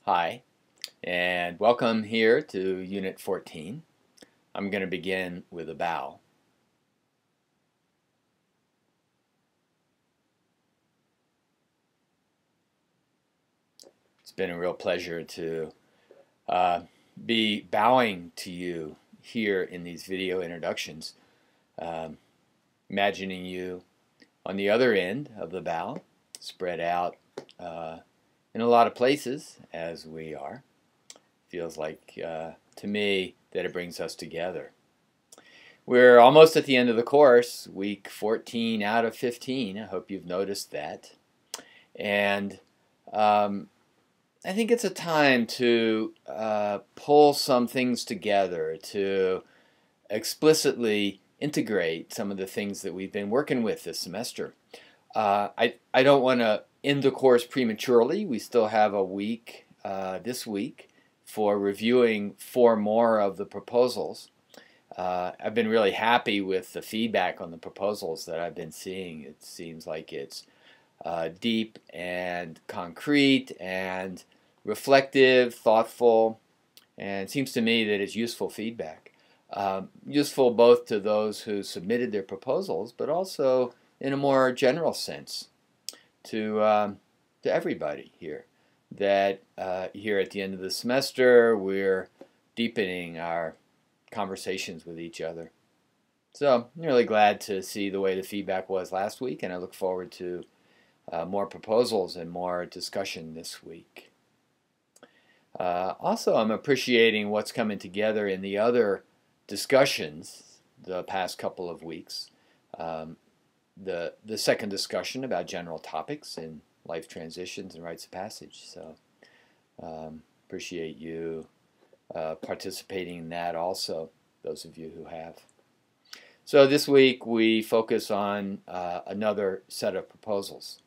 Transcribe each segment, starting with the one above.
Hi, and welcome here to Unit 14. I'm going to begin with a bow. It's been a real pleasure to be bowing to you here in these video introductions, imagining you on the other end of the bow, spread out in a lot of places as we are. Feels like to me that it brings us together. We're almost at the end of the course, week 14 out of 15. I hope you've noticed that. And I think it's a time to pull some things together, to explicitly integrate some of the things that we've been working with this semester. I don't want to end the course prematurely. We still have a week this week for reviewing 4 more of the proposals. I've been really happy with the feedback on the proposals that I've been seeing. It seems like it's deep and concrete and reflective, thoughtful, and it seems to me that it's useful feedback. Useful both to those who submitted their proposals, but also in a more general sense to everybody here. That here at the end of the semester we're deepening our conversations with each other. So I'm really glad to see the way the feedback was last week, and I look forward to more proposals and more discussion this week. Also, I'm appreciating what's coming together in the other discussions the past couple of weeks. The second discussion about general topics in life transitions and rites of passage. So appreciate you participating in that also, those of you who have. So this week we focus on another set of proposals.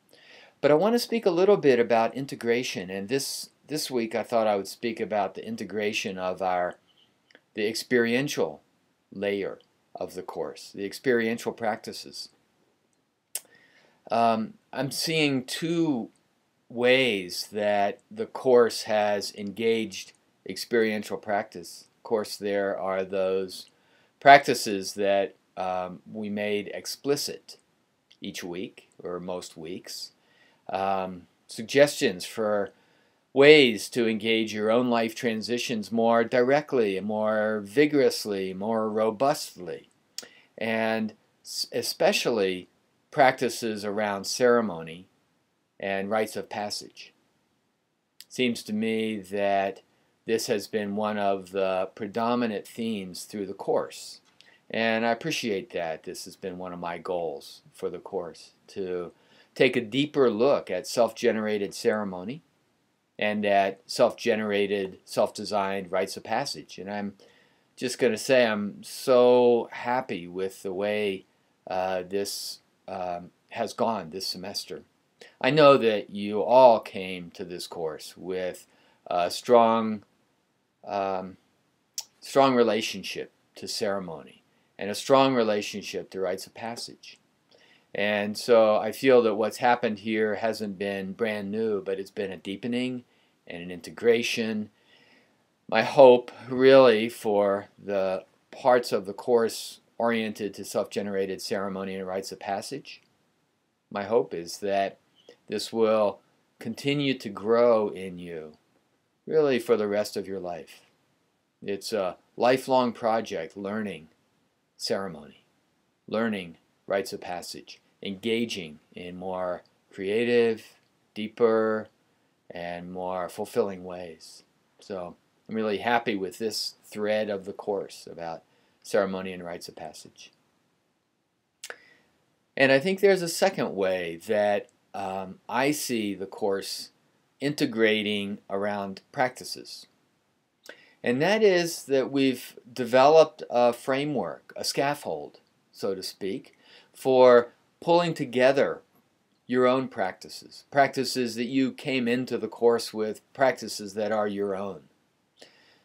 But I want to speak a little bit about integration, and this week I thought I would speak about the integration of the experiential layer of the course, the experiential practices. I'm seeing 2 ways that the course has engaged experiential practice. Of course, there are those practices that we made explicit each week or most weeks. Suggestions for ways to engage your own life transitions more directly, more vigorously, more robustly, and especially practices around ceremony and rites of passage. Seems to me that this has been one of the predominant themes through the course, and I appreciate that. This has been one of my goals for the course, to take a deeper look at self-generated ceremony and at self-generated, self-designed rites of passage. And I'm just going to say I'm so happy with the way this has gone this semester. I know that you all came to this course with a strong relationship to ceremony and a strong relationship to rites of passage. And so I feel that what's happened here hasn't been brand new, but it's been a deepening and an integration. My hope really for the parts of the course oriented to self-generated ceremony and rites of passage, my hope is that this will continue to grow in you really for the rest of your life. It's a lifelong project, learning ceremony, learning rites of passage, engaging in more creative, deeper, and more fulfilling ways. So I'm really happy with this thread of the course about ceremony and rites of passage. And I think there's a second way that I see the course integrating around practices. And that is that we've developed a framework, a scaffold, so to speak, for pulling together your own practices, practices that you came into the course with, practices that are your own.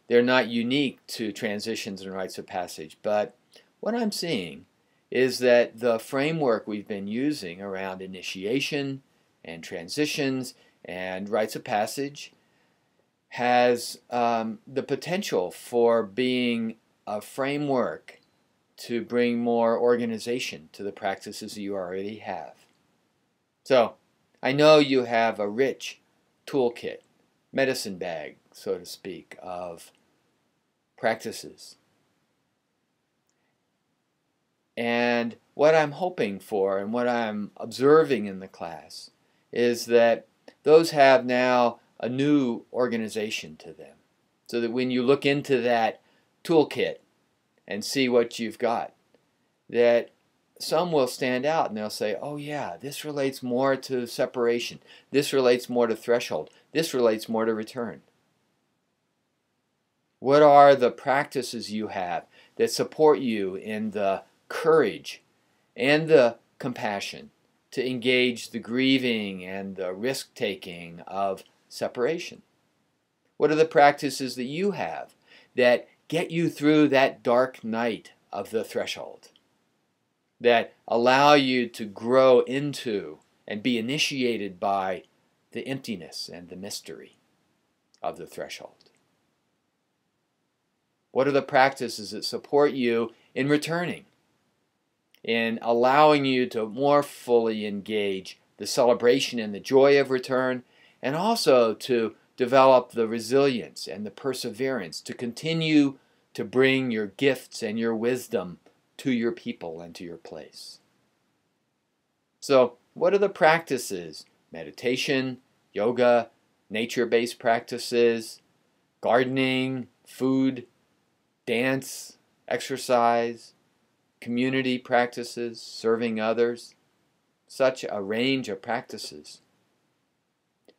They're not unique to transitions and rites of passage, but what I'm seeing is that the framework we've been using around initiation and transitions and rites of passage has the potential for being a framework to bring more organization to the practices you already have. So I know you have a rich toolkit, medicine bag, so to speak, of practices. And what I'm hoping for and what I'm observing in the class is that those have now a new organization to them. So that when you look into that toolkit and see what you've got, that some will stand out and they'll say, oh yeah, this relates more to separation. This relates more to threshold. This relates more to return. What are the practices you have that support you in the courage and the compassion to engage the grieving and the risk-taking of separation? What are the practices that you have that get you through that dark night of the threshold, that allow you to grow into and be initiated by the emptiness and the mystery of the threshold? What are the practices that support you in returning, in allowing you to more fully engage the celebration and the joy of return, and also to develop the resilience and the perseverance to continue to bring your gifts and your wisdom to your people and to your place? So, what are the practices? Meditation, yoga, nature-based practices, gardening, food, dance, exercise, community practices, serving others, such a range of practices.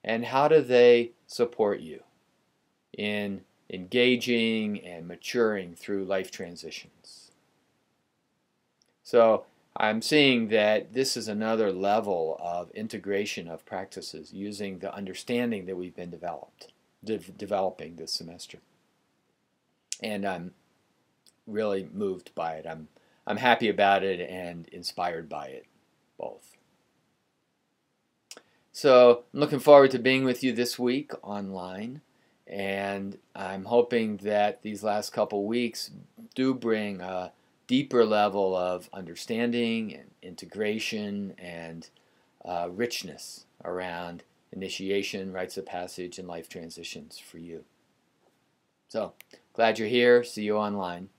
And how do they support you in engaging and maturing through life transitions? So I'm seeing that this is another level of integration of practices using the understanding that we've been developing this semester. And I'm really moved by it. I'm happy about it and inspired by it, both. So I'm looking forward to being with you this week online, and I'm hoping that these last couple weeks do bring a deeper level of understanding and integration and richness around initiation, rites of passage, and life transitions for you. So glad you're here. See you online.